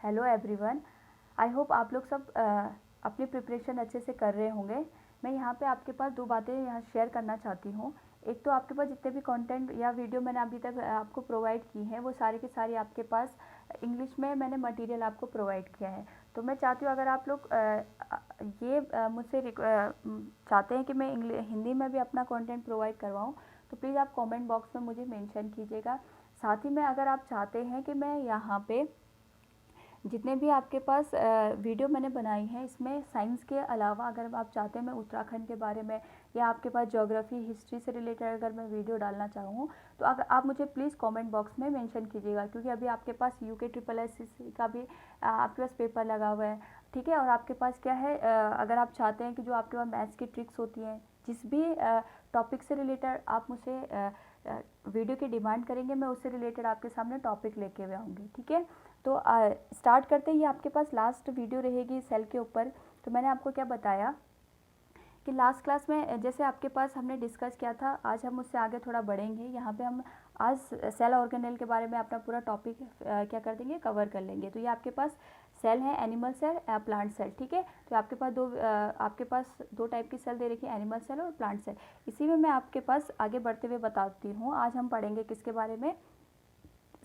Hello everyone. I hope आप लोग सब अपनी प्रिपरेशन अच्छे से कर रहे होंगे। मैं यहाँ पे आपके पास दो बातें यहाँ शेयर करना चाहती हूँ। एक तो आपके पास जितने भी कंटेंट या वीडियो मैंने अभी तक आपको प्रोवाइड की हैं वो सारी की सारी आपके पास इंग्लिश में मैंने मटेरियल आपको प्रोवाइड किया है। तो मैं चाहती हूँ अगर आप लोग मुझसे चाहते हैं कि मैं हिंदी में भी अपना कंटेंट प्रोवाइड करवाऊँ तो प्लीज़ आप कमेंट बॉक्स में मुझे मेंशन कीजिएगा। साथ ही में अगर आप चाहते हैं कि मैं यहाँ पे जितने भी आपके पास वीडियो मैंने बनाई हैं इसमें साइंस के अलावा अगर आप चाहते हैं मैं उत्तराखंड के बारे में या आपके पास ज्योग्राफी हिस्ट्री से रिलेटेड अगर मैं वीडियो डालना चाहूँ तो अगर आप मुझे प्लीज़ कमेंट बॉक्स में मेंशन कीजिएगा, क्योंकि अभी आपके पास यूके ट्रिपल एस का भी आपके पास पेपर लगा हुआ है, ठीक है। और आपके पास क्या है, अगर आप चाहते हैं कि जो आपके पास मैथ्स की ट्रिक्स होती हैं जिस भी टॉपिक से रिलेटेड आप मुझसे वीडियो की डिमांड करेंगे मैं उससे रिलेटेड आपके सामने टॉपिक लेके हुए आऊँगी, ठीक है। तो स्टार्ट करते ही आपके पास लास्ट वीडियो रहेगी सेल के ऊपर। तो मैंने आपको क्या बताया कि लास्ट क्लास में जैसे आपके पास हमने डिस्कस किया था, आज हम उससे आगे थोड़ा बढ़ेंगे। यहाँ पे हम आज सेल ऑर्गेनेल के बारे में अपना पूरा टॉपिक क्या कर देंगे, कवर कर लेंगे। तो ये आपके पास सेल है, एनिमल सेल या प्लांट सेल, ठीक है। तो आपके पास दो टाइप की सेल दे रखी है, एनिमल सेल और प्लांट सेल। इसी में मैं आपके पास आगे बढ़ते हुए बताती हूँ। आज हम पढ़ेंगे किसके बारे में,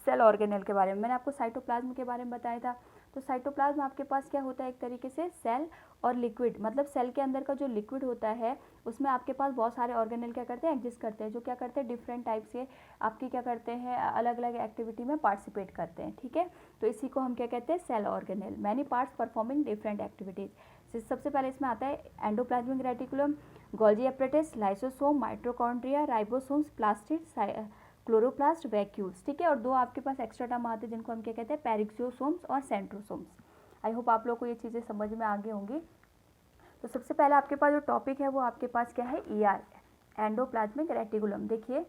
सेल ऑर्गेनेल के बारे में। मैंने आपको साइटोप्लाज्म के बारे में बताया था। तो साइटोप्लाज्म आपके पास क्या होता है, एक तरीके से सेल और लिक्विड, मतलब सेल के अंदर का जो लिक्विड होता है उसमें आपके पास बहुत सारे ऑर्गेनेल क्या करते हैं, एग्जिस्ट करते हैं, जो क्या करते हैं डिफरेंट टाइप से आपकी क्या करते हैं, अलग अलग एक्टिविटी में पार्टिसिपेट करते हैं, ठीक है। तो इसी को हम क्या कहते हैं, cell organelle, many parts performing different activities. सबसे पहले इसमें आता है endoplasmic reticulum, Golgi apparatus, lysosome, mitochondria, ribosomes, plastid, chloroplast, vacuoles, ठीक है। और दो आपके पास एक्स्ट्रा टर्म आते हैं जिनको हम क्या कहते हैं, पेरिक्सियोसोम्स और सेंट्रोसोम्स। आई होप आप लोग को ये चीज़ें समझ में आगे होंगी। तो सबसे पहले आपके पास जो टॉपिक है वो आपके पास क्या है, ईआर, एंडोप्लाज्मिक रेटिकुलम। देखिए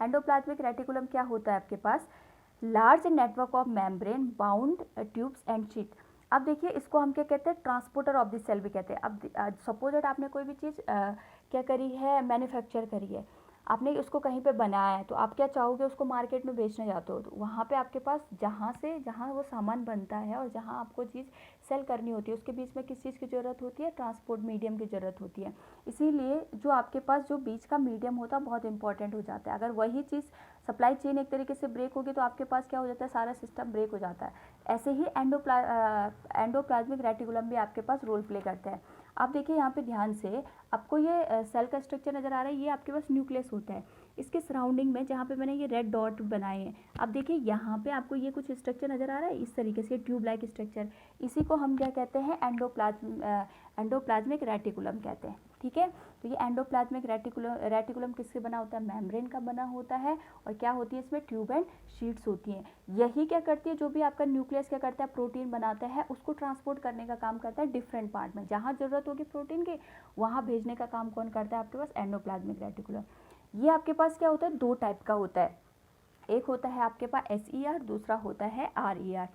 एंडोप्लाज्मिक रेटिकुलम क्या होता है आपके पास, large network of membrane bound tubes and sheet. अब देखिए इसको हम क्या कहते हैं, ट्रांसपोर्टर ऑफ द सेल भी कहते हैं। अब सपोज दैट आपने कोई भी चीज़ क्या करी है, मैन्युफैक्चर करी है, आपने उसको कहीं पे बनाया है, तो आप क्या चाहोगे, उसको मार्केट में बेचने जाते हो, तो वहाँ पे आपके पास जहाँ वो सामान बनता है और जहाँ आपको चीज़ सेल करनी होती है उसके बीच में किस चीज़ की ज़रूरत होती है, ट्रांसपोर्ट मीडियम की ज़रूरत होती है। इसीलिए जो आपके पास जो बीच का मीडियम होता है बहुत इंपॉर्टेंट हो जाता है। अगर वही चीज़ सप्लाई चेन एक तरीके से ब्रेक होगी तो आपके पास क्या हो जाता है, सारा सिस्टम ब्रेक हो जाता है। ऐसे ही एंडोप्लाज्मिक रेटिकुलम भी आपके पास रोल प्ले करता है। आप देखिए यहाँ पे ध्यान से, आपको ये सेल का स्ट्रक्चर नज़र आ रहा है, ये आपके पास न्यूक्लियस होता है। इसके सराउंडिंग में जहाँ पे मैंने ये रेड डॉट बनाए हैं, अब देखिए यहाँ पे आपको ये कुछ स्ट्रक्चर नज़र आ रहा है, इस तरीके से ट्यूब लाइक स्ट्रक्चर, इसी को हम क्या कहते हैं, एंडोप्लाज्मिक रेटिकुलम कहते हैं, ठीक है। तो ये एंडोप्लाज्मिक रेटिकुलम किससे बना होता है, मेम्ब्रेन का बना होता है। और क्या होती है इसमें, ट्यूब एंड शीट्स होती हैं। यही क्या करती है, जो भी आपका न्यूक्लियस क्या करता है, प्रोटीन बनाता है, उसको ट्रांसपोर्ट करने का काम करता है डिफरेंट पार्ट में, जहाँ ज़रूरत होगी प्रोटीन की वहाँ भेजने का काम कौन करता है, आपके पास एंडोप्लाज्मिक रेटिकुलम। ये आपके पास क्या होता है, दो टाइप का होता है, एक होता है आपके पास SER, दूसरा होता है RER।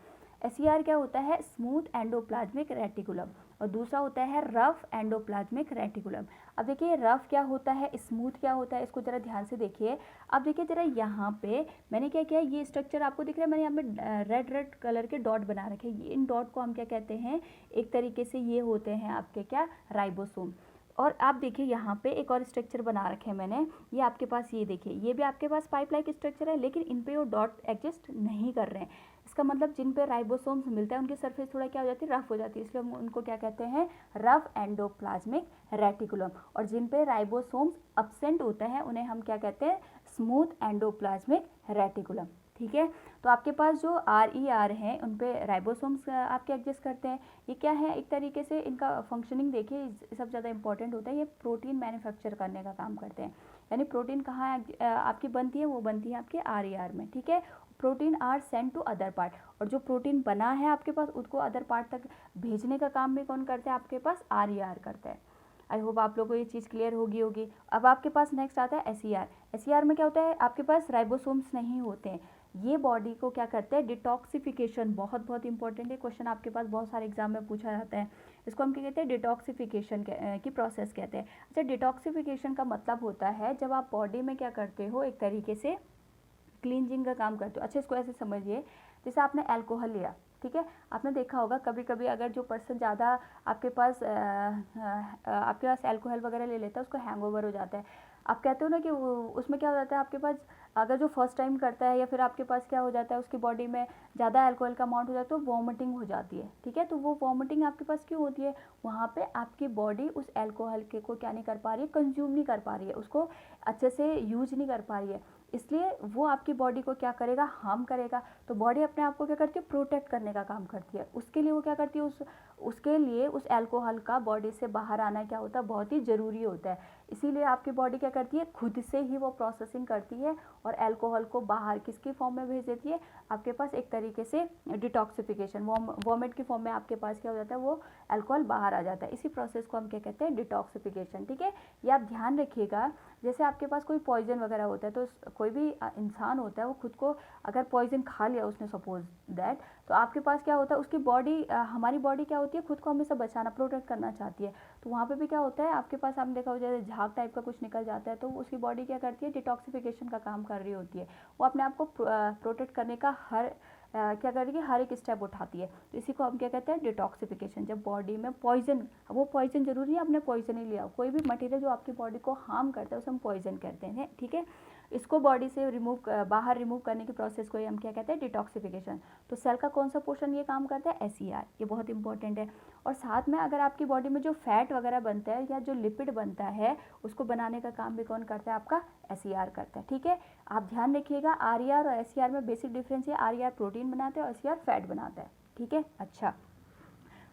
SER क्या होता है, स्मूथ एंडोप्लाज्मिक रेटिकुलम, और दूसरा होता है रफ एंडोप्लाज्मिक रेटिकुलम। अब देखिए रफ क्या होता है, स्मूथ क्या होता है, इसको जरा ध्यान से देखिए। अब देखिए जरा यहाँ पे मैंने क्या किया, ये स्ट्रक्चर आपको दिख रहा है, मैंने यहाँ पे रेड रेड कलर के डॉट बना रखे हैं, इन डॉट को हम क्या कहते हैं, एक तरीके से ये होते हैं आपके क्या, राइबोसोम। और आप देखिए यहाँ पे एक और स्ट्रक्चर बना रखे हैं मैंने, ये आपके पास, ये देखिए ये भी आपके पास पाइप लाइक स्ट्रक्चर है, लेकिन इन पे वो डॉट एग्जिस्ट नहीं कर रहे हैं। इसका मतलब जिन पे राइबोसोम्स मिलता है उनकी सरफेस थोड़ा क्या हो जाती है, रफ हो जाती है, इसलिए हम उनको क्या कहते हैं, रफ एंडोप्लाज्मिक रेटिकुलम। और जिन पे राइबोसोम्स अब्सेंट होते हैं उन्हें हम क्या कहते हैं, स्मूथ एंडोप्लाज्मिक रेटिकुलम, ठीक है। तो आपके पास जो RER हैं उन पे राइबोसोम्स आपके एग्जिस्ट करते हैं। ये क्या है, एक तरीके से इनका फंक्शनिंग देखिए सब ज़्यादा इंपॉर्टेंट होता है, ये प्रोटीन मैन्युफैक्चर करने का काम करते हैं। यानी प्रोटीन कहाँ आपकी बनती है, वो बनती है आपके RER में, ठीक है। Protein are send to other part, और जो प्रोटीन बना है आपके पास उसको अदर पार्ट तक भेजने का काम भी कौन करता है, आपके पास RER करता है। आई होप आप लोगों को ये चीज़ क्लियर होगी। अब आपके पास नेक्स्ट आता है SER। SER में क्या होता है, आपके पास राइबोसोम्स नहीं होते हैं, ये बॉडी को क्या करते हैं, डिटॉक्सिफिकेशन, बहुत बहुत इंपॉर्टेंट है, क्वेश्चन आपके पास बहुत सारे एग्जाम में पूछा जाता है। इसको हम क्या कहते हैं, डिटॉक्सिफिकेशन की प्रोसेस कहते हैं। अच्छा, डिटॉक्सिफिकेशन का मतलब होता है जब आप बॉडी में क्या करते हो, एक तरीके से क्लींजिंग का काम करते हो। अच्छा, इसको ऐसे समझिए, जैसे आपने अल्कोहल लिया, ठीक है। आपने देखा होगा कभी कभी अगर जो पर्सन ज़्यादा आपके पास अल्कोहल वगैरह ले लेता है उसको हैंगओवर हो जाता है। आप कहते हो ना कि उसमें क्या हो जाता है आपके पास, अगर जो फर्स्ट टाइम करता है या फिर आपके पास क्या हो जाता है उसकी बॉडी में ज़्यादा अल्कोहल का अमाउंट हो जाता है तो वॉमिटिंग हो जाती है, ठीक है। तो वो वॉमिटिंग आपके पास क्यों होती है, वहाँ पे आपकी बॉडी उस अल्कोहल के को क्या नहीं कर पा रही है, कंज्यूम नहीं कर पा रही है, उसको अच्छे से यूज नहीं कर पा रही है, इसलिए वो आपकी बॉडी को क्या करेगा, हार्म करेगा। तो बॉडी अपने आप को क्या करती है, प्रोटेक्ट करने का काम करती है। उसके लिए वो क्या करती है, उसके लिए उस अल्कोहल का बॉडी से बाहर आना क्या होता है, बहुत ही ज़रूरी होता है। इसीलिए आपकी बॉडी क्या करती है, खुद से ही वो प्रोसेसिंग करती है और अल्कोहल को बाहर किसकी फॉर्म में भेज देती है, आपके पास एक तरीके से डिटॉक्सिफिकेशन, वॉमिट की फॉर्म में आपके पास क्या हो जाता है, वो अल्कोहल बाहर आ जाता है। इसी प्रोसेस को हम क्या कहते हैं, डिटॉक्सिफिकेशन, ठीक है। ये आप ध्यान रखिएगा। जैसे आपके पास कोई पॉइजन वगैरह होता है तो कोई भी इंसान होता है वो खुद को अगर पॉइजन खा लिया उसने सपोज दैट, तो आपके पास क्या होता है, उसकी बॉडी, हमारी बॉडी क्या होती है, खुद को हमेशा बचाना, प्रोटेक्ट करना चाहती है। तो वहाँ पे भी क्या होता है आपके पास, आपने देखा हो जैसे झाग टाइप का कुछ निकल जाता है तो उसकी बॉडी क्या करती है, डिटॉक्सिफिकेशन का काम कर रही होती है। वो अपने आप को प्रोटेक्ट करने का क्या कर रही है, हर एक स्टेप उठाती है। तो इसी को हम क्या कहते हैं, डिटॉक्सिफिकेशन। जब बॉडी में पॉइजन, वो पॉइजन जरूरी है आपने पॉइजन ही लिया, कोई भी मटेरियल जो आपकी बॉडी को हार्म करता है उसे हम पॉइजन कहते हैं, ठीक है। इसको बॉडी से बाहर रिमूव करने की प्रोसेस को हम क्या कहते हैं, डिटॉक्सिफिकेशन। तो सेल का कौन सा पोर्शन ये काम करता है, एसईआर, ये बहुत इंपॉर्टेंट है। और साथ में अगर आपकी बॉडी में जो फैट वगैरह बनता है या जो लिपिड बनता है उसको बनाने का काम भी कौन करता है, आपका एसईआर करता है, ठीक है। आप ध्यान रखिएगा, आरईआर और एसईआर में बेसिक डिफरेंस है, आरईआर प्रोटीन बनाता है और एसईआर फैट बनाता है, ठीक है। अच्छा,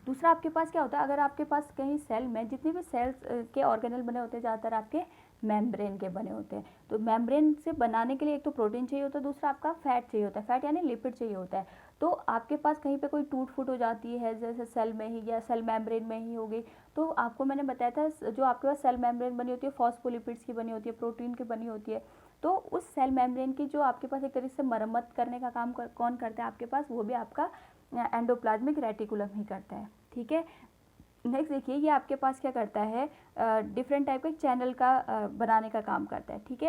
दूसरा आपके पास क्या होता है, अगर आपके पास कहीं सेल में, जितने भी सेल्स के ऑर्गेनल बने होते हैं ज़्यादातर आपके मेम्ब्रेन के बने होते हैं। तो मेम्ब्रेन से बनाने के लिए एक तो प्रोटीन चाहिए होता है, दूसरा आपका फैट चाहिए होता है, फैट यानी लिपिड चाहिए होता है। तो आपके पास कहीं पे कोई टूट फूट हो जाती है जैसे सेल में ही या सेल मेम्ब्रेन में ही होगी, तो आपको मैंने बताया था जो आपके पास सेल मेम्ब्रेन बनी होती है फॉस्फोलिपिड्स की बनी होती है, प्रोटीन की बनी होती है। तो उस सेल मेम्ब्रेन की जो आपके पास एक तरीके से मरम्मत करने का काम कौन करता है आपके पास, वो भी आपका एंडोप्लाज्मिक रेटिकुलम ही करता है, ठीक है। नेक्स्ट देखिए, ये आपके पास क्या करता है, डिफरेंट टाइप के चैनल का बनाने का काम करता है, ठीक है।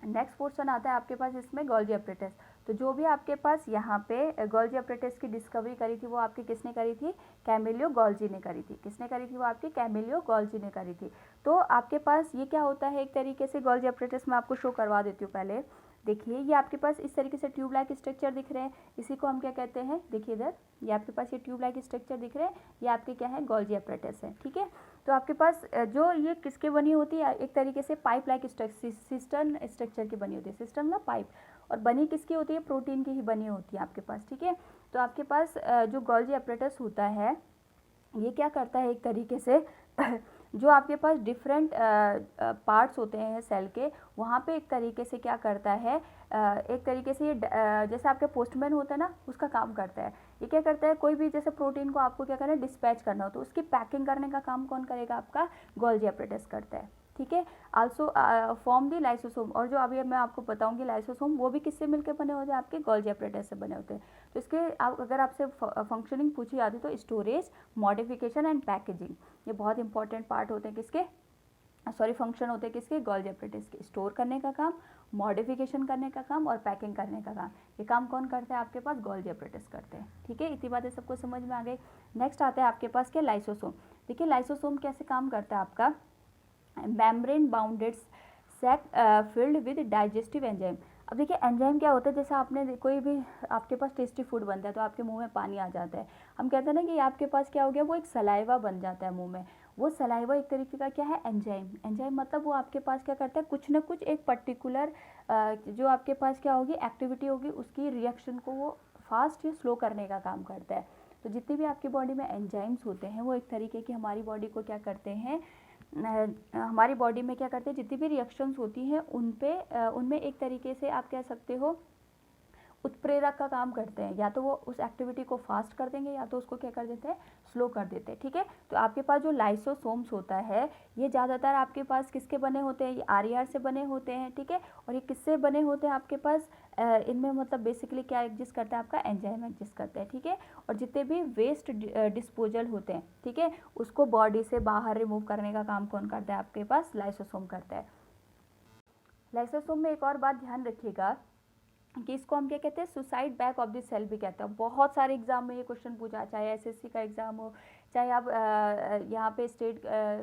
नेक्स्ट पोर्शन आता है आपके पास इसमें गोल्जी एपरेटस। तो जो भी आपके पास यहाँ पे गोल्जी एपरेटस की डिस्कवरी करी थी वो आपकी किसने करी थी, कैमिलियो गोल्जी ने करी थी। किसने करी थी, वो आपकी कैमिलियो गोल्जी ने करी थी। तो आपके पास ये क्या होता है, एक तरीके से गोल्जी एपरेटस मैं आपको शो करवा देती हूँ। पहले देखिए, ये आपके पास इस तरीके से ट्यूब लाइक स्ट्रक्चर दिख रहे हैं, इसी को हम क्या कहते हैं, देखिए इधर ये आपके पास ये ट्यूब लाइक स्ट्रक्चर दिख रहे हैं, ये आपके क्या है, गोल्जी एपरेटस है, ठीक है। तो आपके पास जो ये किसके बनी होती है, एक तरीके से पाइप लाइक सिस्टर्न स्ट्रक्चर की बनी होती है, सिस्टर्न ना पाइप, और बनी किसकी होती है, प्रोटीन की ही बनी होती है आपके पास, ठीक है। तो आपके पास जो गोल्जी एपरेटस होता है ये क्या करता है, एक तरीके से जो आपके पास डिफरेंट पार्ट्स होते हैं सेल के, वहाँ पे एक तरीके से क्या करता है, एक तरीके से ये जैसे आपके पोस्टमैन होता है ना, उसका काम करता है। ये क्या करता है, कोई भी जैसे प्रोटीन को आपको क्या करना है, डिस्पैच करना हो तो उसकी पैकिंग करने का काम कौन करेगा, आपका गोल्जी एपरेटस करता है, ठीक है। आल्सो फॉर्म दी लाइसोसोम, और जो अभी मैं आपको बताऊंगी लाइसोसोम, वो भी किससे मिलकर बने होते हैं, आपके गोल्जी एपरेटस से बने होते हैं। तो इसके अगर आपसे फंक्शनिंग पूछी जाती तो स्टोरेज, मॉडिफिकेशन एंड पैकेजिंग, ये बहुत इंपॉर्टेंट पार्ट होते हैं किसके, फंक्शन होते हैं किसके, गोल्जी एपरेटस के। स्टोर करने का काम, मॉडिफिकेशन करने का काम और पैकिंग करने का काम, ये काम कौन करते हैं, आपके पास गोल्जी एपरेटस करते हैं, ठीक है। इतनी बातें सबको समझ में आ गई। नेक्स्ट आता है आपके पास क्या, लाइसोसोम। देखिए लाइसोसोम कैसे काम करता है, आपका membrane bounded sac filled with digestive enzyme. अब देखिए एंजाइम क्या होता है, जैसे आपने कोई भी आपके पास टेस्टी फूड बनता है तो आपके मुंह में पानी आ जाता है, हम कहते हैं ना कि आपके पास क्या हो गया, वो एक सलाइवा बन जाता है मुंह में। वो सलाइवा एक तरीके का क्या है, एंजाइम। एंजाइम मतलब वो आपके पास क्या करता है, कुछ ना कुछ एक पर्टिकुलर जो आपके पास क्या होगी एक्टिविटी होगी, उसकी रिएक्शन को वो फास्ट या स्लो करने का काम करता है। तो जितने भी आपकी बॉडी में एंजाइम्स होते हैं वो एक तरीके की हमारी बॉडी को क्या करते हैं, हमारी बॉडी में क्या करते हैं, जितनी भी रिएक्शंस होती हैं उनमें एक तरीके से आप कह सकते हो उत्प्रेरक का काम करते हैं। या तो वो उस एक्टिविटी को फास्ट कर देंगे या तो उसको क्या कर देते हैं, स्लो कर देते हैं, ठीक है। तो आपके पास जो लाइसोसोम्स होता है ये ज़्यादातर आपके पास किसके बने होते हैं, ये आरईआर से बने होते हैं, ठीक है। और ये किससे बने होते हैं आपके पास, इनमें मतलब बेसिकली क्या एग्जिस्ट करता है, आपका एंजाइम एग्जिस्ट करता है, ठीक है। और जितने भी वेस्ट डिस्पोजल होते हैं, ठीक है, उसको बॉडी से बाहर रिमूव करने का काम कौन करता है, आपके पास लाइसोसोम करता है। लाइसोसोम में एक और बात ध्यान रखिएगा, कि इसको हम क्या कहते हैं, suicide back of the cell भी कहते हैं। बहुत सारे एग्जाम में ये क्वेश्चन पूछा, चाहे एसएससी का एग्ज़ाम हो, चाहे आप यहाँ पे स्टेट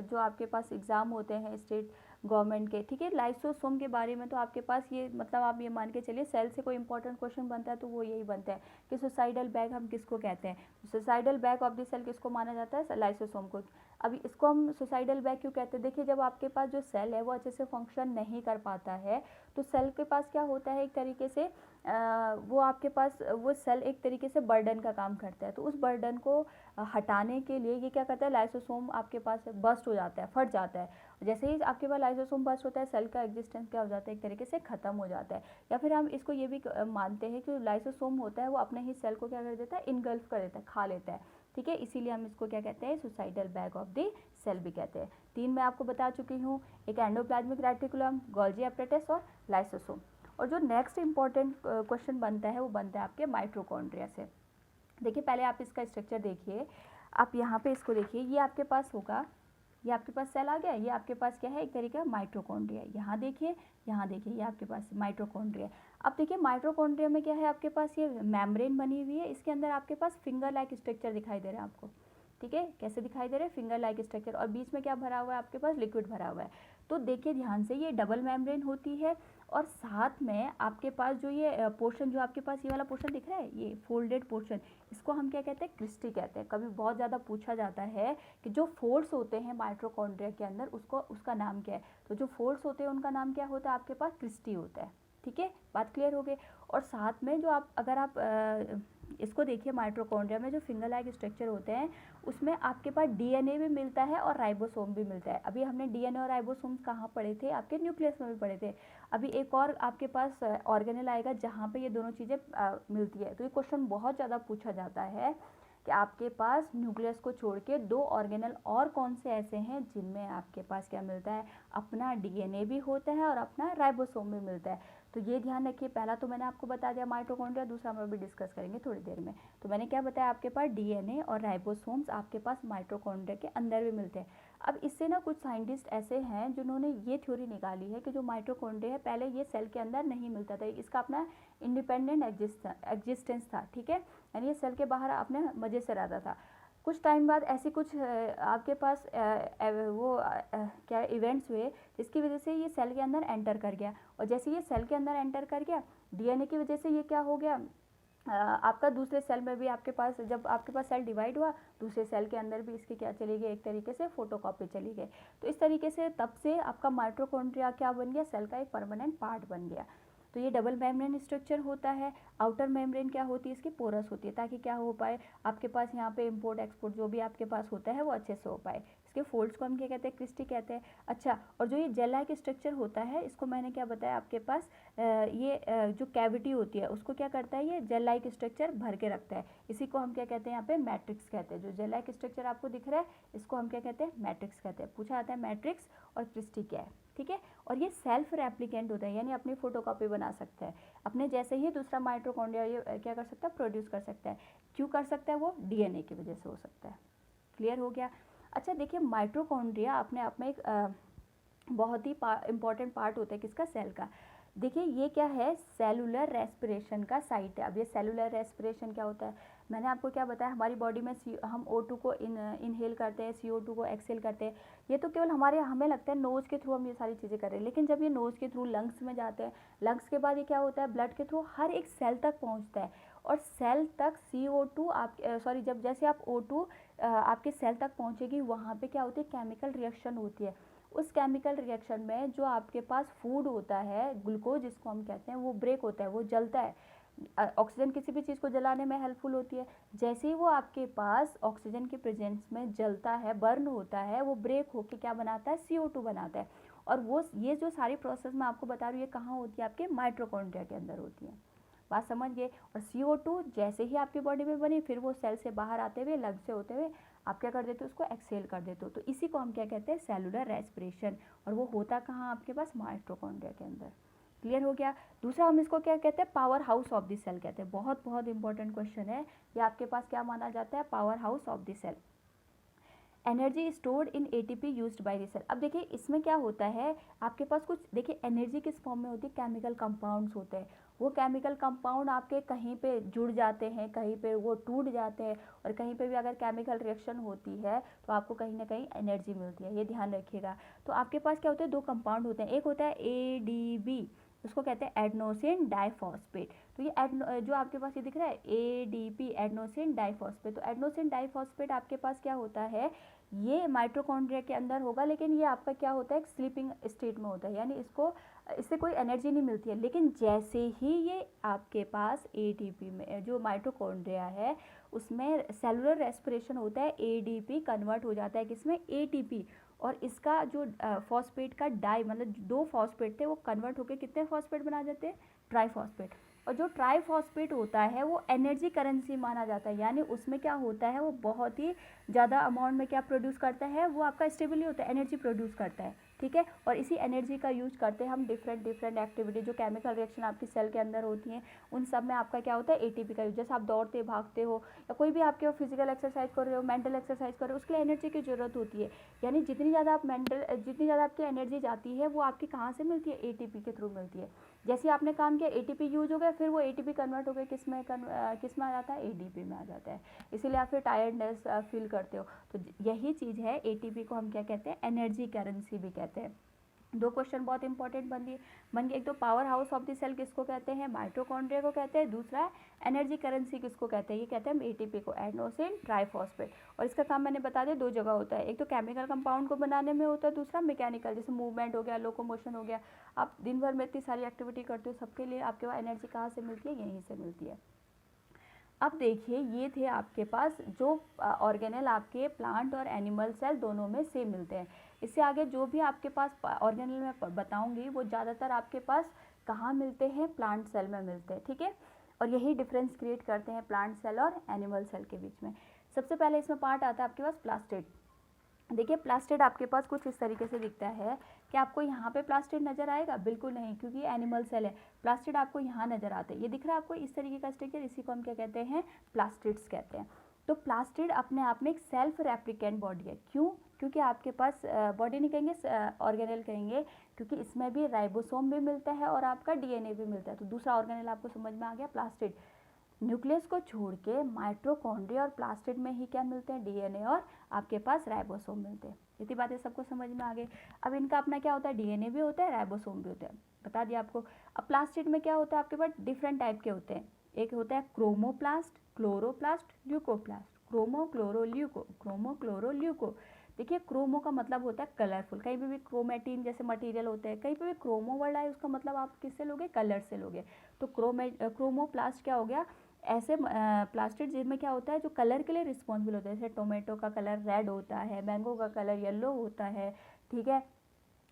जो आपके पास एग्ज़ाम होते हैं स्टेट गवर्नमेंट के, ठीक है। लाइसोसोम के बारे में तो आपके पास ये मतलब आप ये मान के चलिए सेल से कोई इंपॉर्टेंट क्वेश्चन बनता है तो वो यही बनता है कि सुसाइडल बैग हम किसको कहते हैं। Suicidal bag of the cell किसको माना जाता है, लाइसोसोम को। अभी इसको हम सुसाइडल बैग क्यों कहते हैं, देखिए जब आपके पास जो सेल है वो अच्छे से फंक्शन नहीं कर पाता है तो सेल के पास क्या होता है, एक तरीके से वो आपके पास वो सेल एक तरीके से बर्डन का काम करता है। तो उस बर्डन को हटाने के लिए ये क्या करता है, लाइसोसोम आपके पास बस्ट हो जाता है, फट जाता है। जैसे ही आपके पास लाइसोसोम बस्ट होता है सेल का एग्जिस्टेंस क्या हो जाता है, एक तरीके से ख़त्म हो जाता है। या फिर हम इसको ये भी मानते हैं कि लाइसोसोम होता है वो अपने ही सेल को क्या कर देता है, इनगल्फ कर देता है, खा लेता है, ठीक है। इसीलिए हम इसको क्या कहते हैं, suicidal bag of the cell भी कहते हैं। 3 मैं आपको बता चुकी हूँ, एक एंडोप्लाज्मिक रेटिकुलम, गोल्जी एपरेटस और लाइसोसोम। और जो नेक्स्ट इंपॉर्टेंट क्वेश्चन बनता है वो बनता है आपके माइटोकॉन्ड्रिया से। देखिए पहले आप इसका स्ट्रक्चर देखिए, आप यहाँ पे इसको देखिए, ये आपके पास होगा, ये आपके पास सेल आ गया, ये आपके पास क्या है, एक तरीके का माइटोकॉन्ड्रिया। यहाँ देखिए, यहाँ देखिए, ये आपके पास माइटोकॉन्ड्रिया। अब देखिए माइटोकॉन्ड्रिया में क्या है, आपके पास ये मेम्ब्रेन बनी हुई है, इसके अंदर आपके पास फिंगर लाइक स्ट्रक्चर दिखाई दे रहा है आपको, ठीक है। कैसे दिखाई दे रहे हैं, फिंगर लाइक स्ट्रक्चर, और बीच में क्या भरा हुआ है आपके पास, लिक्विड भरा हुआ है। तो देखिए ध्यान से, ये डबल मेम्ब्रेन होती है और साथ में आपके पास जो ये पोर्शन, जो आपके पास ये वाला पोर्शन दिख रहा है, ये फोल्डेड पोर्शन, इसको हम क्या कहते हैं, क्रिस्टी कहते हैं। कभी बहुत ज़्यादा पूछा जाता है कि जो फोल्ड्स होते हैं माइटोकॉन्ड्रिया के अंदर उसको, उसका नाम क्या है। तो जो फोल्ड्स होते हैं उनका नाम क्या होता है, आपके पास क्रिस्टी होता है, ठीक है। बात क्लियर हो गई। और साथ में जो आप अगर आप इसको देखिए, माइटोकॉन्ड्रिया में जो फिंगर लाइक स्ट्रक्चर होते हैं उसमें आपके पास डीएनए भी मिलता है और राइबोसोम भी मिलता है। अभी हमने डीएनए और राइबोसोम कहाँ पढ़े थे, आपके न्यूक्लियस में भी पढ़े थे। अभी एक और आपके पास ऑर्गेनेल आएगा जहाँ पे ये दोनों चीज़ें मिलती है। तो ये क्वेश्चन बहुत ज़्यादा पूछा जाता है कि आपके पास न्यूक्लियस को छोड़ के 2 ऑर्गेनल और कौन से ऐसे हैं जिनमें आपके पास क्या मिलता है, अपना डीएनए भी होता है और अपना राइबोसोम भी मिलता है। तो ये ध्यान रखिए, पहला तो मैंने आपको बता दिया माइटोकॉन्ड्रिया, दूसरा हम अभी डिस्कस करेंगे थोड़ी देर में। तो मैंने क्या बताया, आपके पास डीएनए और राइबोसोम्स आपके पास माइटोकॉन्ड्रिया के अंदर भी मिलते हैं। अब इससे ना कुछ साइंटिस्ट ऐसे हैं जिन्होंने ये थ्योरी निकाली है कि जो माइटोकॉन्ड्रिया है पहले ये सेल के अंदर नहीं मिलता था, इसका अपना इंडिपेंडेंट एग्जिस्टेंस था, ठीक है। यानी ये सेल के बाहर अपने मज़े से रहता था। कुछ टाइम बाद ऐसी कुछ आपके पास क्या इवेंट्स हुए जिसकी वजह से ये सेल के अंदर एंटर कर गया। और जैसे ये सेल के अंदर एंटर कर गया, डीएनए की वजह से ये क्या हो गया, आपका दूसरे सेल में भी आपके पास, जब आपके पास सेल डिवाइड हुआ दूसरे सेल के अंदर भी इसकी क्या चली गई, एक तरीके से फोटोकॉपी चली गई। तो इस तरीके से तब से आपका माइटोकॉन्ड्रिया क्या बन गया, सेल का एक परमानेंट पार्ट बन गया। तो ये डबल मेम्ब्रेन स्ट्रक्चर होता है। आउटर मेम्ब्रेन क्या होती है, इसकी पोरस होती है, ताकि क्या हो पाए, आपके पास यहाँ पे इंपोर्ट एक्सपोर्ट जो भी आपके पास होता है वो अच्छे से हो पाए। इसके फोल्ड्स को हम क्या कहते हैं, क्रिस्टी कहते हैं। अच्छा, और जो ये जेल लाइक स्ट्रक्चर होता है इसको मैंने क्या बताया, आपके पास ये जो कैविटी होती है उसको क्या करता है, ये जेल लाइक स्ट्रक्चर भर के रखता है। इसी को हम क्या कहते हैं, यहाँ पे मैट्रिक्स कहते हैं। जो जेल लाइक स्ट्रक्चर आपको दिख रहा है इसको हम क्या कहते हैं, मैट्रिक्स कहते हैं। पूछा जाता है मैट्रिक्स और क्रिस्टी क्या है, ठीक है। और ये सेल्फ रेप्लिकेंट होता है, यानी अपनी फोटोकॉपी बना सकता है, अपने जैसे ही दूसरा माइटोकॉन्ड्रिया ये क्या कर सकता है, प्रोड्यूस कर सकता है। क्यों कर सकता है, वो डीएनए की वजह से हो सकता है। क्लियर हो गया। अच्छा देखिए, माइटोकॉन्ड्रिया अपने आप में एक बहुत ही इंपॉर्टेंट पार्ट होता है किसका, सेल का। देखिए ये क्या है, सेलुलर रेस्पिरेशन का साइट है। अब ये सेलुलर रेस्पिरेशन क्या होता है, मैंने आपको क्या बताया, हमारी बॉडी में हम O2 को इनहेल करते हैं, CO2 को एक्सहेल करते हैं। ये तो केवल हमें लगता है नोज़ के थ्रू हम ये सारी चीज़ें कर रहे हैं, लेकिन जब ये नोज़ के थ्रू लंग्स में जाते हैं, लंग्स के बाद ये क्या होता है, ब्लड के थ्रू हर एक सेल तक पहुँचता है। और सेल तक CO2 आप जब जैसे आप O2 आपके सेल तक पहुँचेगी, वहाँ पर क्या होती है, केमिकल रिएक्शन होती है। उस केमिकल रिएक्शन में जो आपके पास फूड होता है, ग्लूकोज जिसको हम कहते हैं, वो ब्रेक होता है, वो जलता है। ऑक्सीजन किसी भी चीज़ को जलाने में हेल्पफुल होती है। जैसे ही वो आपके पास ऑक्सीजन के प्रेजेंस में जलता है, बर्न होता है, वो ब्रेक होके क्या बनाता है, CO2 बनाता है। और वो ये जो सारी प्रोसेस मैं आपको बता रही हूँ, ये कहाँ होती है, आपके माइटोकॉन्ड्रिया के अंदर होती है। बात समझ गए। और CO2 जैसे ही आपकी बॉडी में बनी, फिर वो सेल से बाहर आते हुए, लंग से होते हुए आप क्या कर देते हो, उसको एक्सहेल कर देते हो। तो इसी को हम क्या कहते हैं, सेलुलर रेस्पिरेशन। और वो होता कहाँ, आपके पास माइटोकॉन्ड्रिया के अंदर। क्लियर हो गया। दूसरा हम इसको क्या कहते हैं, power house of the cell कहते हैं। बहुत बहुत इंपॉर्टेंट क्वेश्चन है ये, आपके पास क्या माना जाता है, power house of the cell. Energy stored in ATP used by the cell. अब देखिए इसमें क्या होता है, आपके पास कुछ देखिए एनर्जी किस फॉर्म में होती है, केमिकल कंपाउंड्स होते हैं। वो केमिकल कंपाउंड आपके कहीं पे जुड़ जाते हैं, कहीं पे वो टूट जाते हैं, और कहीं पे भी अगर केमिकल रिएक्शन होती है तो आपको कहीं ना कहीं एनर्जी मिलती है, ये ध्यान रखिएगा। तो आपके पास क्या होते हैं, दो कंपाउंड होते हैं, एक होता है ADB, उसको कहते हैं एडेनोसिन डाइफॉस्फेट। तो ये जो आपके पास ये दिख रहा है ADP, एडेनोसिन डाइफॉस्फेट। तो एडेनोसिन डाइफॉस्फेट आपके पास क्या होता है, ये माइटोकॉन्ड्रिया के अंदर होगा, लेकिन ये आपका क्या होता है, स्लीपिंग स्टेट में होता है, यानी इससे कोई एनर्जी नहीं मिलती है। लेकिन जैसे ही ये आपके पास ATP में जो माइटोकॉन्ड्रिया है उसमें सेलुलर रेस्पिरेशन होता है, ADP कन्वर्ट हो जाता है किसमें, ATP, और इसका जो फॉस्फेट का डाई मतलब दो फॉस्फेट थे वो कन्वर्ट होकर कितने फॉस्फेट बना जाते हैं, ट्राईफॉस्फेट। और जो ट्राईफॉस्फेट होता है वो एनर्जी करेंसी माना जाता है, यानी उसमें क्या होता है, वो बहुत ही ज़्यादा अमाउंट में क्या प्रोड्यूस करता है, वो आपका स्टेबल ही होता है, एनर्जी प्रोड्यूस करता है, ठीक है। और इसी एनर्जी का यूज करते हैं हम डिफरेंट एक्टिविटी, जो केमिकल रिएक्शन आपकी सेल के अंदर होती हैं उन सब में आपका क्या होता है, ATP का यूज। जैसे आप दौड़ते भागते हो या कोई भी आपके फिजिकल एक्सरसाइज कर रहे हो, मेंटल एक्सरसाइज कर रहे हो, उसके लिए एनर्जी की ज़रूरत होती है। यानी जितनी ज़्यादा आपकी एनर्जी जाती है वो आपकी कहाँ से मिलती है, ATP के थ्रू मिलती है। जैसे आपने काम किया ATP यूज हो गया, फिर वो ATP कन्वर्ट हो गया किस में आ जाता है, ADP में आ जाता है, इसीलिए आप फिर टायर्डनेस फील करते हो। तो यही चीज़ है, ATP को हम क्या कहते हैं, एनर्जी करेंसी भी कहते हैं। दो क्वेश्चन बहुत इंपॉर्टेंट बन गए, एक तो power house of the cell किसको कहते हैं, माइटोकॉन्ड्रिया को कहते हैं, दूसरा एनर्जी करेंसी किसको कहते हैं, ये कहते हैं ATP को, एडेनोसिन ट्राइफॉस्फेट। और इसका काम मैंने बता दिया दो जगह होता है, एक तो केमिकल कंपाउंड को बनाने में होता है, दूसरा मैकेनिकल, जैसे मूवमेंट हो गया, लोकोमोशन हो गया, आप दिन भर में इतनी सारी एक्टिविटी करते हो, सबके लिए आपके पास एनर्जी कहाँ से मिलती है, यहीं से मिलती है। अब देखिए ये थे आपके पास जो ऑर्गेनेल आपके प्लांट और एनिमल सेल दोनों में सेम मिलते हैं। इससे आगे जो भी आपके पास ऑर्गेनेल में बताऊंगी वो ज़्यादातर आपके पास कहाँ मिलते हैं, प्लांट सेल में मिलते हैं, ठीक है। और यही डिफरेंस क्रिएट करते हैं प्लांट सेल और एनिमल सेल के बीच में। सबसे पहले इसमें पार्ट आता है आपके पास प्लास्टिड। देखिए प्लास्टिड आपके पास कुछ इस तरीके से दिखता है, कि आपको यहाँ पे प्लास्टिड नजर आएगा, बिल्कुल नहीं, क्योंकि एनिमल सेल है। प्लास्टिड आपको यहाँ नजर आते हैं, ये दिख रहा है आपको इस तरीके का स्ट्रक्चर, इसी को हम क्या कहते हैं, प्लास्टिड्स कहते हैं। तो प्लास्टिड अपने आप में एक सेल्फ रेप्लिकेंट बॉडी है। क्यों, क्योंकि आपके पास बॉडी नहीं कहेंगे, ऑर्गेनेल कहेंगे, क्योंकि इसमें भी राइबोसोम भी मिलता है और आपका DNA भी मिलता है। तो दूसरा ऑर्गेनेल आपको समझ में आ गया, प्लास्टिड। न्यूक्लियस को छोड़ के माइटोकॉन्ड्रिया और प्लास्टिड में ही क्या मिलते हैं, DNA और आपके पास राइबोसोम मिलते हैं। इतनी बातें सबको समझ में आ गई। अब इनका अपना क्या होता है, DNA भी होता है, राइबोसोम भी होता है, बता दिया आपको। अब प्लास्टिड में क्या होता है, आपके पास डिफरेंट टाइप के होते हैं, एक होता है chromoplast, chloroplast, leucoplast, chromo chloro leuco. देखिए क्रोमो का मतलब होता है कलरफुल, कहीं पे भी क्रोमेटिन जैसे मटेरियल होते हैं, कहीं पे भी क्रोमो वर्ड आए उसका मतलब आप किससे लोगे, कलर से लोगे। तो क्रोमोप्लास्ट क्या हो गया, ऐसे प्लास्टिड जिनमें क्या होता है, जो कलर के लिए रिस्पॉन्सिबल होता है, जैसे टोमेटो का कलर रेड होता है, मैंगो का कलर येलो होता है, ठीक है।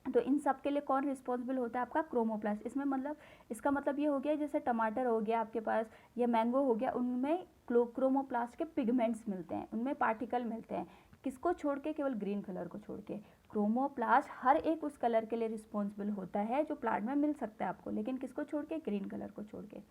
तो इन सब के लिए कौन रिस्पॉन्सिबल होता है, आपका क्रोमोप्लास्ट। इसमें मतलब इसका मतलब ये हो गया, जैसे टमाटर हो गया आपके पास या मैंगो हो गया, उनमें क्रोमोप्लास्ट के पिगमेंट्स मिलते हैं, उनमें पार्टिकल मिलते हैं, किसको छोड़ के, केवल ग्रीन कलर को छोड़ के। क्रोमोप्लास्ट हर एक उस कलर के लिए रिस्पॉन्सिबल होता है जो प्लांट में मिल सकता है आपको, लेकिन किसको छोड़ के, ग्रीन कलर को छोड़ के।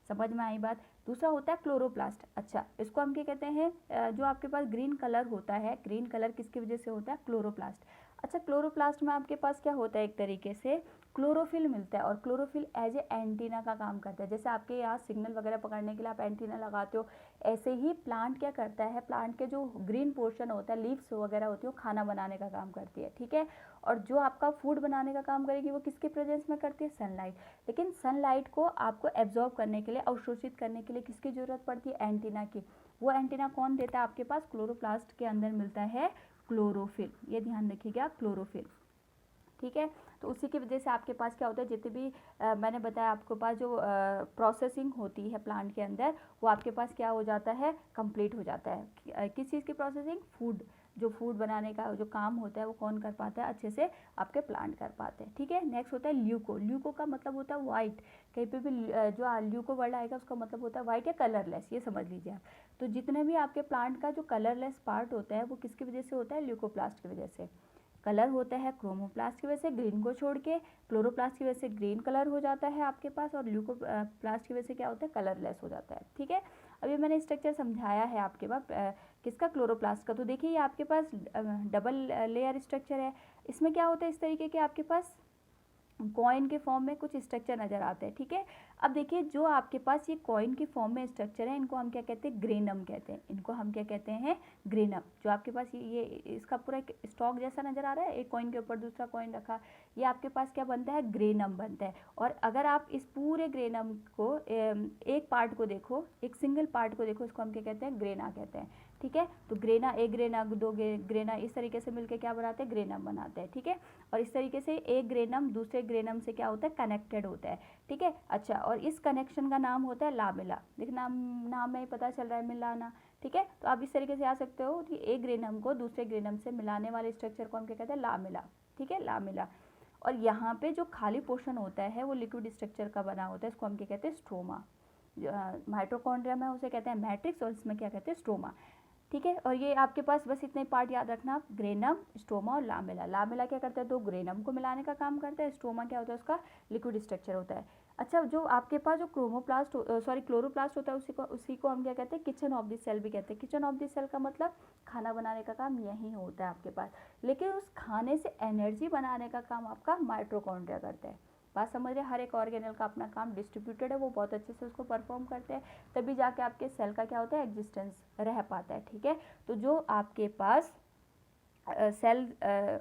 समझ में आई बात। दूसरा होता है क्लोरोप्लास्ट। अच्छा इसको हम क्या कहते हैं, जो आपके पास ग्रीन कलर होता है, ग्रीन कलर किसकी वजह से होता है, क्लोरोप्लास्ट। अच्छा क्लोरोप्लास्ट में आपके पास क्या होता है, एक तरीके से क्लोरोफिल मिलता है, और क्लोरोफिल एज ए एंटीना का काम करता है। जैसे आपके यहाँ सिग्नल वगैरह पकड़ने के लिए आप एंटीना लगाते हो, ऐसे ही प्लांट क्या करता है, प्लांट के जो ग्रीन पोर्शन होता है, लीव्स वगैरह होती है, वो खाना बनाने का काम करती है, ठीक है। और जो आपका फूड बनाने का काम करेगी वो किसके प्रेजेंस में करती है, सनलाइट। लेकिन सनलाइट को आपको एब्जॉर्ब करने के लिए, अवशोषित करने के लिए किसकी ज़रूरत पड़ती है, एंटीना की। वो एंटीना कौन देता है आपके पास, क्लोरोप्लास्ट के अंदर मिलता है क्लोरोफिल, ये ध्यान रखिएगा, क्लोरोफिल, ठीक है। तो उसी की वजह से आपके पास क्या होता है, जितने भी मैंने बताया आपके पास जो प्रोसेसिंग होती है प्लांट के अंदर, वो आपके पास क्या हो जाता है, कंप्लीट हो जाता है। किस चीज़ की प्रोसेसिंग, फूड, जो फूड बनाने का जो काम होता है वो कौन कर पाता है, अच्छे से आपके प्लांट कर पाते हैं, ठीक है। नेक्स्ट होता है ल्यूको। ल्यूको का मतलब होता है वाइट, कहीं पे भी जो ल्यूको वर्ड आएगा उसका मतलब होता है वाइट या कलरलेस, ये समझ लीजिए आप। तो जितने भी आपके प्लांट का जो कलरलेस पार्ट होता है वो किसकी वजह से होता है, ल्यूकोप्लास्ट की वजह से। कलर होता है क्रोमोप्लास्ट की वजह से, ग्रीन को छोड़ के, क्लोरोप्लास्ट की वजह से ग्रीन कलर हो जाता है आपके पास, और ल्यूकोप्लास्ट की वजह से क्या होता है, कलरलेस हो जाता है, ठीक है। अभी मैंने स्ट्रक्चर समझाया है आपके पास किसका, क्लोरोप्लास्ट का। तो देखिए ये आपके पास डबल लेयर स्ट्रक्चर है, इसमें क्या होता है, इस तरीके के आपके पास कॉइन के फॉर्म में कुछ स्ट्रक्चर नज़र आते हैं, ठीक है। अब देखिए जो आपके पास ये कॉइन की फॉर्म में स्ट्रक्चर है, इनको हम क्या कहते हैं, ग्रेनम कहते हैं। इनको हम क्या कहते हैं, ग्रेनम। जो आपके पास ये इसका पूरा एक स्टॉक जैसा नज़र आ रहा है, एक कॉइन के ऊपर दूसरा कॉइन रखा, ये आपके पास क्या बनता है, ग्रेनम बनता है। और अगर आप इस पूरे ग्रेनम को एक पार्ट को देखो, एक सिंगल पार्ट को देखो, इसको हम क्या कहते हैं, ग्रेना कहते हैं। ठीक है, तो ग्रेना, एक ग्रेना, दो ग्रेना, इस तरीके से मिलकर क्या बनाते हैं, ग्रेनम बनाते हैं। ठीक है, और इस तरीके से एक ग्रेनम दूसरे ग्रेनम से क्या होता है, कनेक्टेड होता है। ठीक है, अच्छा, और इस कनेक्शन का नाम होता है लामेला। देखिए नाम में ही पता चल रहा है, मिलाना। ठीक है, तो आप इस तरीके से आ सकते हो कि एक ग्रेनम को दूसरे ग्रेनम से मिलाने वाले स्ट्रक्चर को हम क्या कहते हैं, लामेला। ठीक है, लामेला। और यहाँ पे जो खाली पोर्शन होता है वो लिक्विड स्ट्रक्चर का बना होता है, इसको हम क्या कहते हैं, स्ट्रोमा। माइटोकॉन्ड्रिया में उसे कहते हैं मैट्रिक्स, और इसमें क्या कहते हैं, स्ट्रोमा। ठीक है, और ये आपके पास बस इतने पार्ट याद रखना, ग्रेनम, स्ट्रोमा और लामेला। लामेला क्या करता है, दो ग्रेनम को मिलाने का काम करता है। स्ट्रोमा क्या होता है, उसका लिक्विड स्ट्रक्चर होता है। अच्छा, जो आपके पास जो क्लोरोप्लास्ट होता है, उसी को हम क्या कहते हैं, किचन ऑफ द सेल भी कहते हैं। किचन ऑफ द सेल का मतलब खाना बनाने का काम यही होता है आपके पास, लेकिन उस खाने से एनर्जी बनाने का काम आपका माइटोकॉन्ड्रिया करता है। बात समझ रहे, हर एक ऑर्गेनल का अपना काम डिस्ट्रीब्यूटेड है, वो बहुत अच्छे से उसको परफॉर्म करते हैं, तभी जाके आपके सेल का क्या होता है, एग्जिस्टेंस रह पाता है। ठीक है, तो जो आपके पास सेल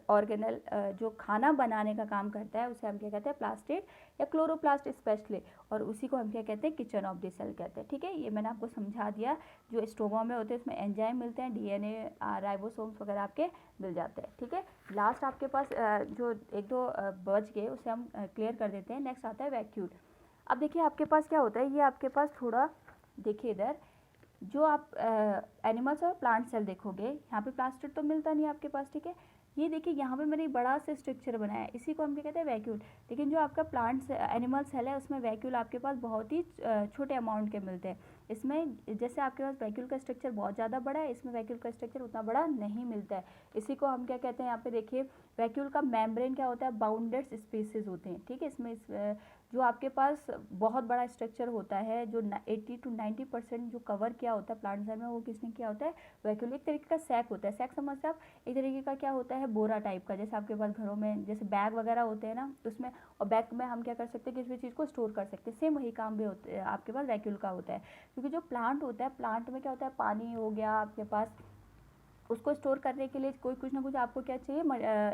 ऑर्गेनल जो खाना बनाने का काम करता है, उसे हम क्या कहते हैं, प्लास्टिड या क्लोरोप्लास्ट स्पेशली, और उसी को हम क्या कहते हैं, किचन ऑफ द सेल कहते हैं। ठीक है, ये मैंने आपको समझा दिया। जो स्ट्रोमा में होते हैं उसमें एंजाइम मिलते हैं, डीएनए, राइबोसोम्स वगैरह आपके मिल जाते हैं। ठीक है, लास्ट आपके पास जो एक दो बच गए उसे हम क्लियर कर देते हैं। नेक्स्ट आता है वैक्यूल। अब देखिए आपके पास क्या होता है, ये आपके पास थोड़ा देखिए इधर, जो आप एनिमल्स और प्लांट सेल देखोगे, यहाँ पे प्लास्टिड तो मिलता नहीं आपके पास। ठीक है, ये देखिए यहाँ पे मैंने एक बड़ा सा स्ट्रक्चर बनाया है, इसी को हम क्या कहते हैं, वैक्यूल। लेकिन जो आपका प्लांट एनिमल सेल है, उसमें वैक्यूल आपके पास बहुत ही छोटे अमाउंट के मिलते हैं। इसमें जैसे आपके पास वैक्यूल का स्ट्रक्चर बहुत ज़्यादा बड़ा है, इसमें वैक्यूल का स्ट्रक्चर उतना बड़ा नहीं मिलता है। इसी को हम क्या कहते हैं, यहाँ पे देखिए वैक्यूल का मेम्ब्रेन क्या होता है, बाउंडेड स्पेसेस होते हैं। ठीक है, इसमें जो आपके पास बहुत बड़ा स्ट्रक्चर होता है, जो 80 to 90% जो कवर किया होता है प्लांट सेल में, वो किसने किया होता है, वैक्यूल। एक तरीके का सैक होता है, सैक समझते हैं आप, एक तरीके का क्या होता है, बोरा टाइप का, जैसे आपके पास घरों में जैसे बैग वगैरह होते हैं ना, उसमें, और बैग में हम क्या कर सकते हैं, किसी भी चीज़ को स्टोर कर सकते हैं। सेम वही काम भी होता है आपके पास वैक्यूल का होता है, क्योंकि जो प्लांट होता है, प्लांट में क्या होता है, पानी हो गया आपके पास, उसको स्टोर करने के लिए कोई कुछ ना कुछ आपको क्या चाहिए,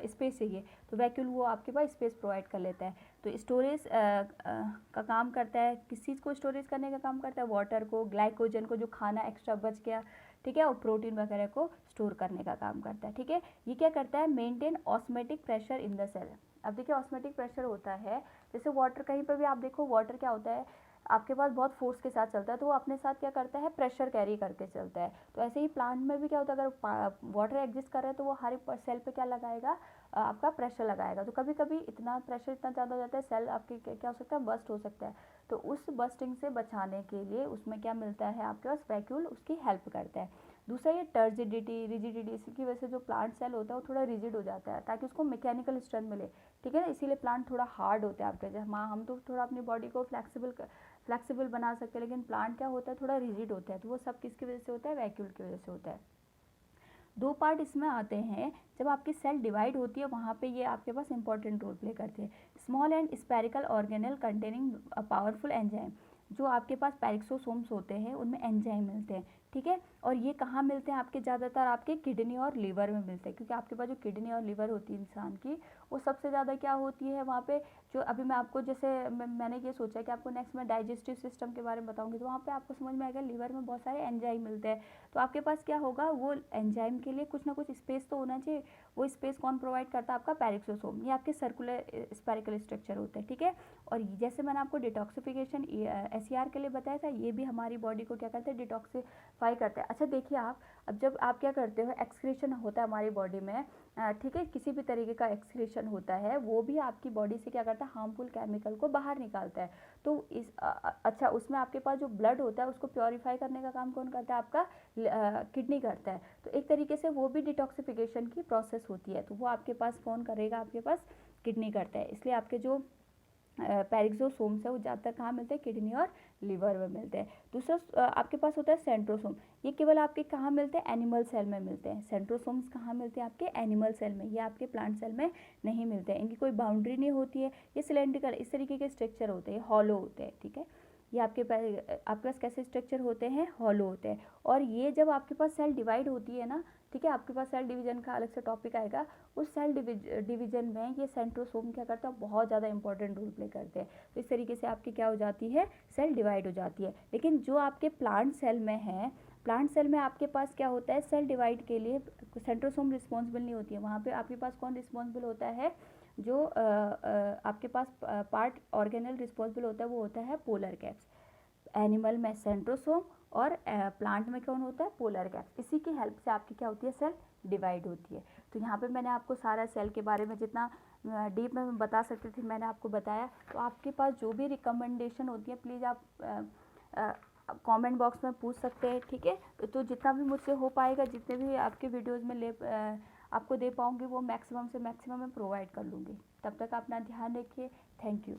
स्पेस चाहिए, तो वैक्यूल वो आपके पास स्पेस प्रोवाइड कर लेता है। तो स्टोरेज का काम करता है, किस चीज़ को स्टोरेज करने का काम करता है, वाटर को, ग्लाइकोजन को, जो खाना एक्स्ट्रा बच गया, ठीक है, और प्रोटीन वगैरह को स्टोर करने का काम करता है। ठीक है, ये क्या करता है, maintain osmotic pressure in the cell. अब देखिए ऑस्मेटिक प्रेशर होता है, जैसे वाटर, कहीं पर भी आप देखो वाटर क्या होता है, आपके पास बहुत फोर्स के साथ चलता है, तो वो अपने साथ क्या करता है, प्रेशर कैरी करके चलता है। तो ऐसे ही प्लांट में भी क्या होता है, अगर वाटर एग्जिस्ट कर रहा है तो वो हर एक सेल पे क्या लगाएगा, आपका प्रेशर लगाएगा। तो कभी कभी इतना प्रेशर इतना ज़्यादा हो जाता है, सेल आपकी क्या हो सकता है, बस्ट हो सकता है। तो उस बस्टिंग से बचाने के लिए उसमें क्या मिलता है आपके पास, वैक्यूल उसकी हेल्प करता है। दूसरा ये टर्जिडिटी, रिजिडिटी, इसकी वजह से जो प्लांट सेल होता है वो थोड़ा रिजिड हो जाता है, ताकि उसको मैकेनिकल स्ट्रेंथ मिले। ठीक है ना, इसीलिए प्लांट थोड़ा हार्ड होता है आपके, जैसे हम तो थोड़ा अपनी बॉडी को फ्लेक्सिबल बना सकते हैं, लेकिन प्लांट क्या होता है, थोड़ा रिजिड होता है। तो वो सब किसकी वजह से होता है, वैक्यूल की वजह से होता है। दो पार्ट इसमें आते हैं, जब आपकी सेल डिवाइड होती है वहाँ पे ये आपके पास इंपॉर्टेंट रोल प्ले करते हैं। Small and spherical organelle containing powerful enzyme, जो आपके पास पेरिक्सोसोम्स होते हैं उनमें एंजाइम मिलते हैं। ठीक है, और ये कहाँ मिलते हैं आपके, ज़्यादातर आपके किडनी और लीवर में मिलते हैं, क्योंकि आपके पास जो किडनी और लीवर होती है इंसान की, वो सबसे ज़्यादा क्या होती है वहाँ पे। जो अभी मैं आपको जैसे मैंने ये सोचा कि आपको नेक्स्ट में डाइजेस्टिव सिस्टम के बारे में बताऊंगी, तो वहाँ पे आपको समझ में आएगा लीवर में बहुत सारे एंजाइम मिलते हैं। तो आपके पास क्या होगा, वो एंजाइम के लिए कुछ ना कुछ स्पेस तो होना चाहिए। वो स्पेस कौन प्रोवाइड करता है, आपका पेरिक्सोसोम। ये आपके सर्कुलर स्पेरिकल स्ट्रक्चर होते हैं। ठीक है, और जैसे मैंने आपको डिटॉक्सिफिकेशन SCR के लिए बताया था, ये भी हमारी बॉडी को क्या करते हैं, डिटॉक्सिफाई करते हैं। अच्छा देखिए आप, अब जब आप क्या करते हो, एक्सक्रीशन होता है हमारी बॉडी में, ठीक है, किसी भी तरीके का एक्सक्रीशन होता है, वो भी आपकी बॉडी से क्या करता है, हार्मफुल केमिकल को बाहर निकालता है। तो अच्छा, उसमें आपके पास जो ब्लड होता है उसको प्योरीफाई करने का काम कौन करता है, आपका किडनी करता है। तो एक तरीके से वो भी डिटॉक्सिफिकेशन की प्रोसेस होती है, तो वो आपके पास कौन करेगा, आपके पास किडनी करता है। इसलिए आपके जो पेरिक्सोसोम्स है वो ज़्यादातर कहाँ मिलते हैं, किडनी और लीवर में मिलते हैं। दूसरा आपके पास होता है सेंट्रोसोम। ये केवल आपके कहाँ मिलते हैं? एनिमल सेल में मिलते हैं। सेंट्रोसोम्स कहाँ मिलते हैं? आपके एनिमल सेल में, ये आपके प्लांट सेल में नहीं मिलते हैं। इनकी कोई बाउंड्री नहीं होती है, ये सिलेंड्रिकल इस तरीके के स्ट्रक्चर होते हैं, हॉलो होते हैं, ठीक है। ये आपके पास कैसे स्ट्रक्चर होते हैं? हॉलो होते हैं। और ये जब आपके पास सेल डिवाइड होती है ना, ठीक है, आपके पास सेल डिवीजन का अलग से टॉपिक आएगा, उस सेल डिवीजन में ये सेंट्रोसोम क्या करता है? बहुत ज़्यादा इंपॉर्टेंट रोल प्ले करते हैं। तो इस तरीके से आपकी क्या हो जाती है? सेल डिवाइड हो जाती है। लेकिन जो आपके प्लांट सेल में है, प्लांट सेल में आपके पास क्या होता है? सेल डिवाइड के लिए सेंट्रोसोम रिस्पॉन्सिबल नहीं होती है। वहाँ पे आपके पास कौन रिस्पॉन्सिबल होता है? जो आपके पास पार्ट ऑर्गेनल रिस्पॉन्सिबल होता है वो होता है पोलर कैप्स। एनिमल में सेंट्रोसोम और प्लांट में कौन होता है? Polar caps. इसी की हेल्प से आपकी क्या होती है? सेल डिवाइड होती है। तो यहाँ पे मैंने आपको सारा सेल के बारे में जितना डीप में बता सकती थी मैंने आपको बताया। तो आपके पास जो भी रिकमेंडेशन होती है प्लीज़ आप कमेंट बॉक्स में पूछ सकते हैं, ठीक है। तो जितना भी मुझसे हो पाएगा, जितने भी आपके वीडियोज़ में आपको दे पाऊँगी वो मैक्सिमम से मैक्सिमम मैं प्रोवाइड कर लूँगी। तब तक अपना ध्यान रखिए। Thank you.